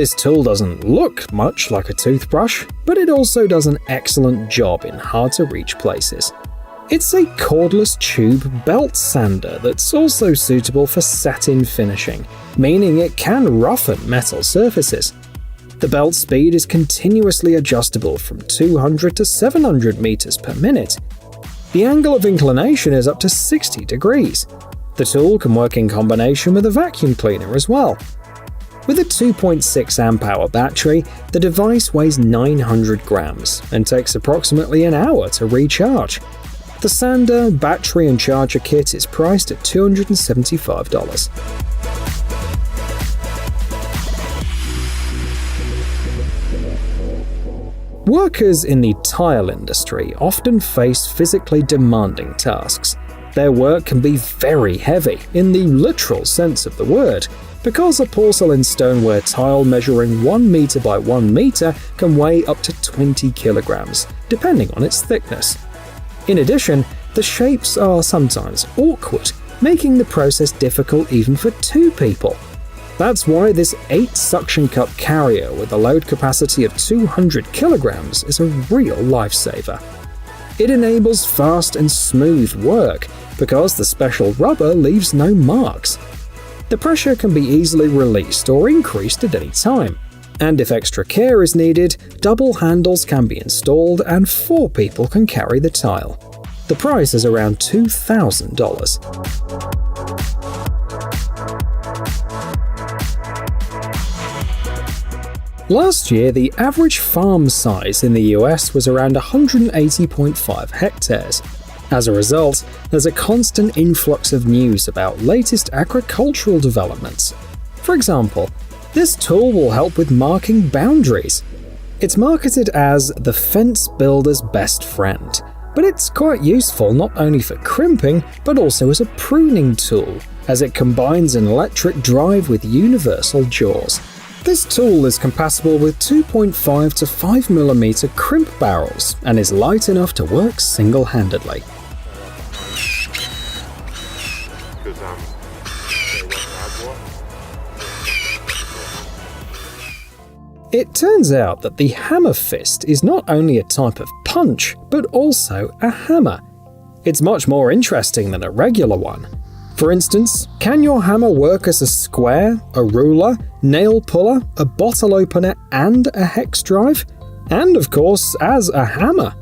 This tool doesn't look much like a toothbrush, but it also does an excellent job in hard-to-reach places. It's a cordless tube belt sander that's also suitable for satin finishing, meaning it can roughen metal surfaces. The belt speed is continuously adjustable from 200 to 700 meters per minute. The angle of inclination is up to 60 degrees. The tool can work in combination with a vacuum cleaner as well. With a 2.6 amp-hour battery, the device weighs 900 grams and takes approximately an hour to recharge. The sander, battery and charger kit is priced at $275. Workers in the tile industry often face physically demanding tasks. Their work can be very heavy, in the literal sense of the word, because a porcelain stoneware tile measuring 1 meter by 1 meter can weigh up to 20 kilograms, depending on its thickness. In addition, the shapes are sometimes awkward, making the process difficult even for 2 people. That's why this 8 suction cup carrier with a load capacity of 200 kilograms is a real lifesaver. It enables fast and smooth work because the special rubber leaves no marks. The pressure can be easily released or increased at any time, and if extra care is needed, double handles can be installed and 4 people can carry the tile. The price is around $2,000. Last year, the average farm size in the US was around 180.5 hectares. As a result, there's a constant influx of news about latest agricultural developments. For example, this tool will help with marking boundaries. It's marketed as the fence builder's best friend, but it's quite useful not only for crimping, but also as a pruning tool, as it combines an electric drive with universal jaws. This tool is compatible with 2.5 to 5mm crimp barrels and is light enough to work single-handedly. It turns out that the hammer fist is not only a type of punch, but also a hammer. It's much more interesting than a regular one. For instance, can your hammer work as a square, a ruler, nail puller, a bottle opener, and a hex drive? And of course, as a hammer.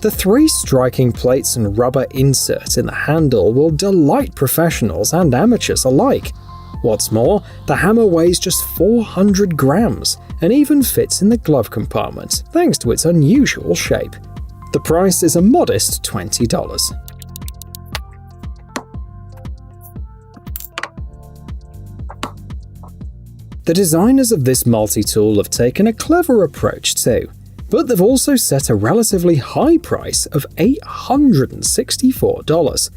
The 3 striking plates and rubber insert in the handle will delight professionals and amateurs alike. What's more, the hammer weighs just 400 grams and even fits in the glove compartment, thanks to its unusual shape. The price is a modest $20. The designers of this multi-tool have taken a clever approach too, but they've also set a relatively high price of $864.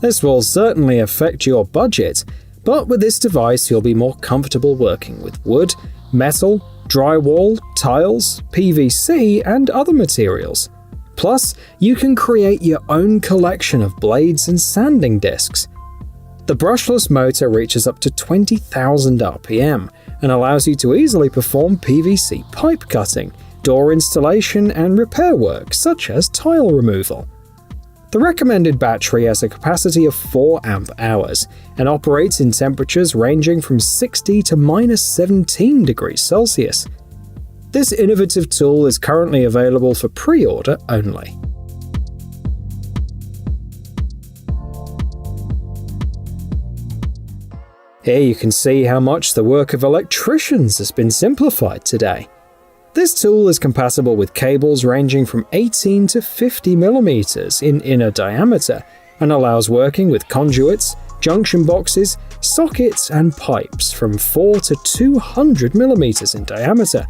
This will certainly affect your budget, but with this device you'll be more comfortable working with wood, metal, drywall, tiles, PVC, and other materials. Plus, you can create your own collection of blades and sanding discs. The brushless motor reaches up to 20,000 RPM and allows you to easily perform PVC pipe cutting, door installation, and repair work such as tile removal. The recommended battery has a capacity of 4 amp-hours and operates in temperatures ranging from 60 to -17 degrees Celsius. This innovative tool is currently available for pre-order only. Here you can see how much the work of electricians has been simplified today. This tool is compatible with cables ranging from 18 to 50 millimeters in inner diameter and allows working with conduits, junction boxes, sockets, and pipes from 4 to 200 millimeters in diameter.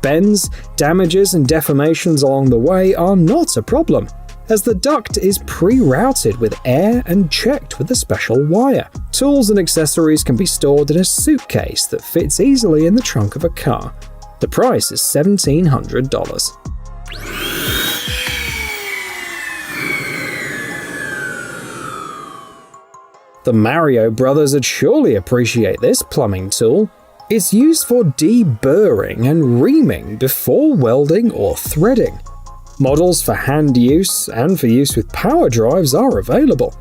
Bends, damages, and deformations along the way are not a problem, as the duct is pre-routed with air and checked with a special wire. Tools and accessories can be stored in a suitcase that fits easily in the trunk of a car. The price is $1,700. The Mario brothers would surely appreciate this plumbing tool. It's used for deburring and reaming before welding or threading. Models for hand use and for use with power drives are available.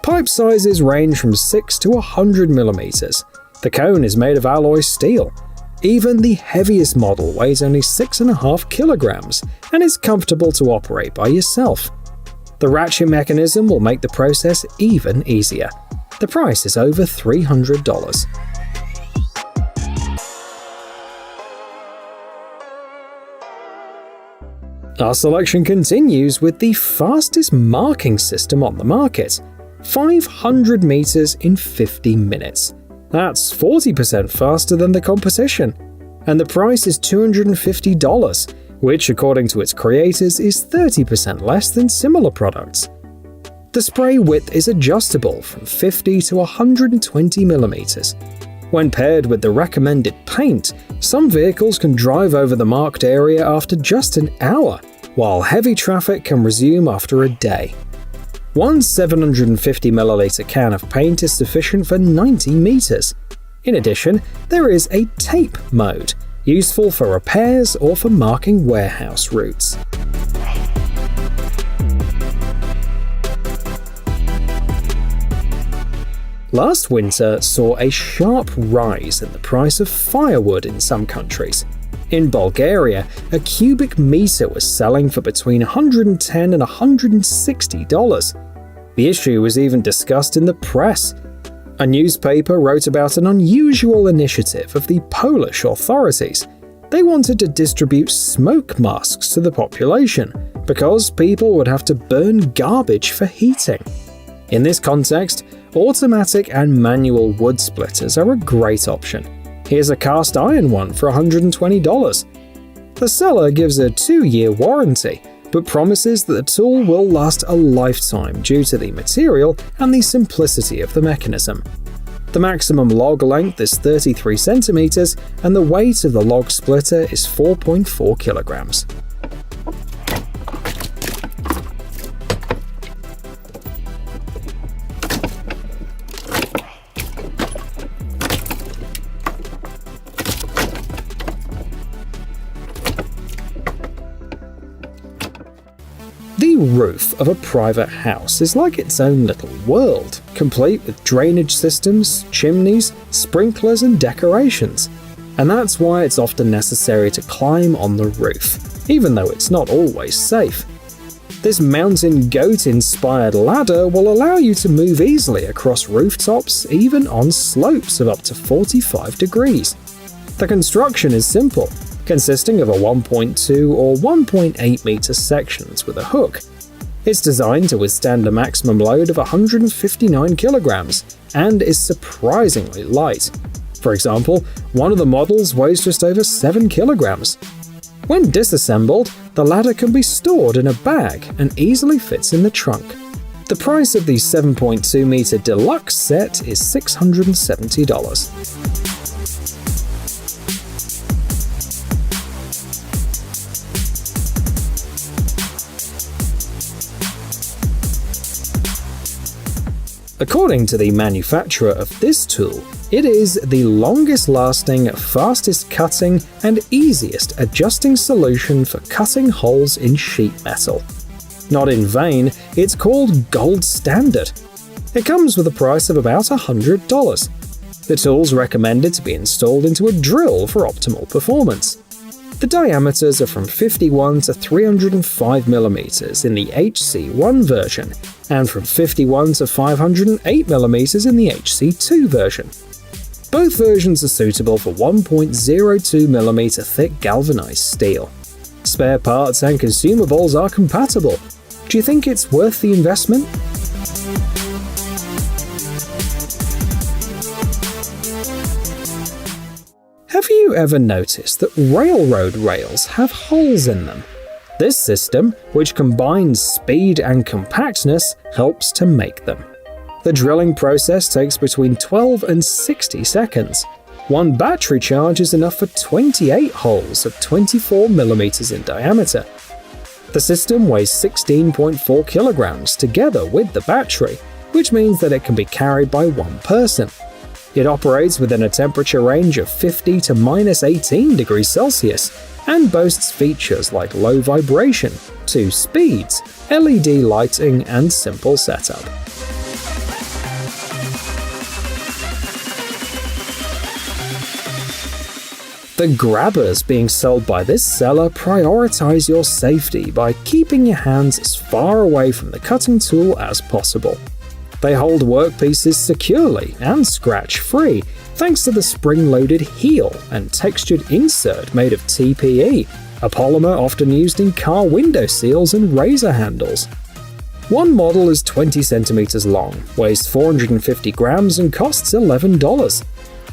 Pipe sizes range from 6 to 100 mm. The cone is made of alloy steel. Even the heaviest model weighs only 6.5 kilograms and is comfortable to operate by yourself. The ratchet mechanism will make the process even easier. The price is over $300. Our selection continues with the fastest marking system on the market, 500 meters in 50 minutes. That's 40% faster than the competition. And the price is $250, which according to its creators is 30% less than similar products. The spray width is adjustable from 50 to 120 millimeters. When paired with the recommended paint, some vehicles can drive over the marked area after just an hour, while heavy traffic can resume after a day. One 750ml can of paint is sufficient for 90 meters. In addition, there is a tape mode, useful for repairs or for marking warehouse routes. Last winter saw a sharp rise in the price of firewood in some countries. In Bulgaria, a cubic meter was selling for between $110 and $160. The issue was even discussed in the press. A newspaper wrote about an unusual initiative of the Polish authorities. They wanted to distribute smoke masks to the population because people would have to burn garbage for heating. In this context, automatic and manual wood splitters are a great option. Here's a cast iron one for $120. The seller gives a 2-year warranty, but promises that the tool will last a lifetime due to the material and the simplicity of the mechanism. The maximum log length is 33 centimeters and the weight of the log splitter is 4.4 kilograms. The roof of a private house is like its own little world, complete with drainage systems, chimneys, sprinklers and decorations. And that's why it's often necessary to climb on the roof, even though it's not always safe. This mountain goat-inspired ladder will allow you to move easily across rooftops, even on slopes of up to 45 degrees. The construction is simple, consisting of a 1.2 or 1.8 meter sections with a hook. It's designed to withstand a maximum load of 159 kilograms and is surprisingly light. For example, one of the models weighs just over 7 kilograms. When disassembled, the ladder can be stored in a bag and easily fits in the trunk. The price of the 7.2 meter deluxe set is $670. According to the manufacturer of this tool, it is the longest-lasting, fastest-cutting, and easiest adjusting solution for cutting holes in sheet metal. Not in vain, it's called gold standard. It comes with a price of about $100. The tool's recommended to be installed into a drill for optimal performance. The diameters are from 51 to 305 mm in the HC1 version, and from 51 to 508 mm in the HC2 version. Both versions are suitable for 1.02 mm thick galvanized steel. Spare parts and consumables are compatible. Do you think it's worth the investment? Have you ever noticed that railroad rails have holes in them? This system, which combines speed and compactness, helps to make them. The drilling process takes between 12 and 60 seconds. One battery charge is enough for 28 holes of 24 mm in diameter. The system weighs 16.4 kilograms together with the battery, which means that it can be carried by one person. It operates within a temperature range of 50 to -18 degrees Celsius and boasts features like low vibration, 2 speeds, LED lighting, and simple setup. The grabbers being sold by this seller prioritize your safety by keeping your hands as far away from the cutting tool as possible. They hold workpieces securely and scratch-free thanks to the spring-loaded heel and textured insert made of TPE, a polymer often used in car window seals and razor handles. One model is 20 centimeters long, weighs 450 grams, and costs $11.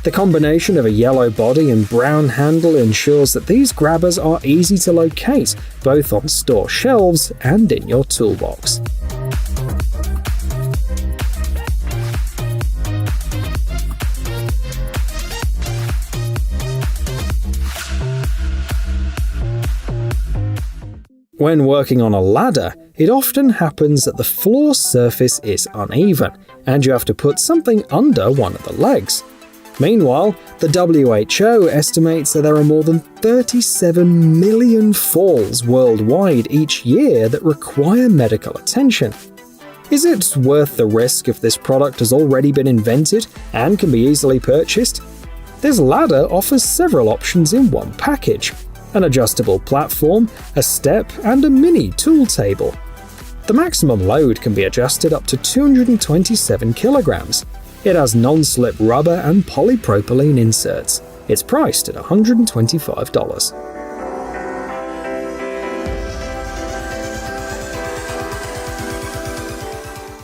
The combination of a yellow body and brown handle ensures that these grabbers are easy to locate, both on store shelves and in your toolbox. When working on a ladder, it often happens that the floor surface is uneven, and you have to put something under one of the legs. Meanwhile, the WHO estimates that there are more than 37 million falls worldwide each year that require medical attention. Is it worth the risk if this product has already been invented and can be easily purchased? This ladder offers several options in one package: an adjustable platform, a step, and a mini tool table. The maximum load can be adjusted up to 227 kilograms. It has non-slip rubber and polypropylene inserts. It's priced at $125.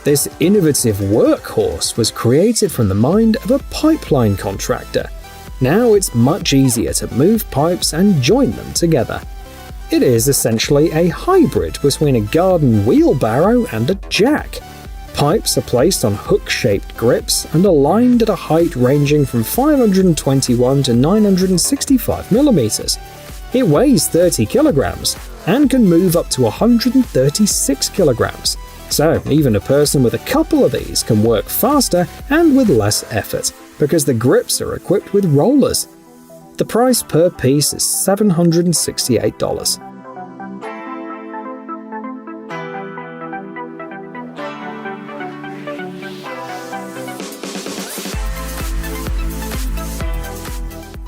This innovative workhorse was created from the mind of a pipeline contractor. Now it's much easier to move pipes and join them together. It is essentially a hybrid between a garden wheelbarrow and a jack. Pipes are placed on hook-shaped grips and aligned at a height ranging from 521 to 965 millimeters. It weighs 30 kilograms and can move up to 136 kilograms. So even a person with a couple of these can work faster and with less effort, because the grips are equipped with rollers. The price per piece is $768.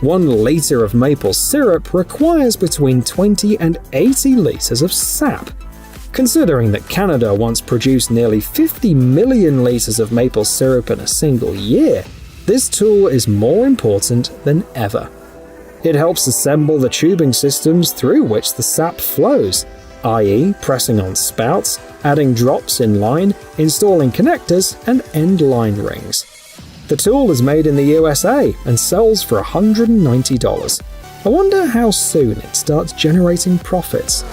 One liter of maple syrup requires between 20 and 80 liters of sap. Considering that Canada once produced nearly 50 million liters of maple syrup in a single year, this tool is more important than ever. It helps assemble the tubing systems through which the sap flows, i.e. pressing on spouts, adding drops in line, installing connectors, and end line rings. The tool is made in the USA and sells for $190. I wonder how soon it starts generating profits.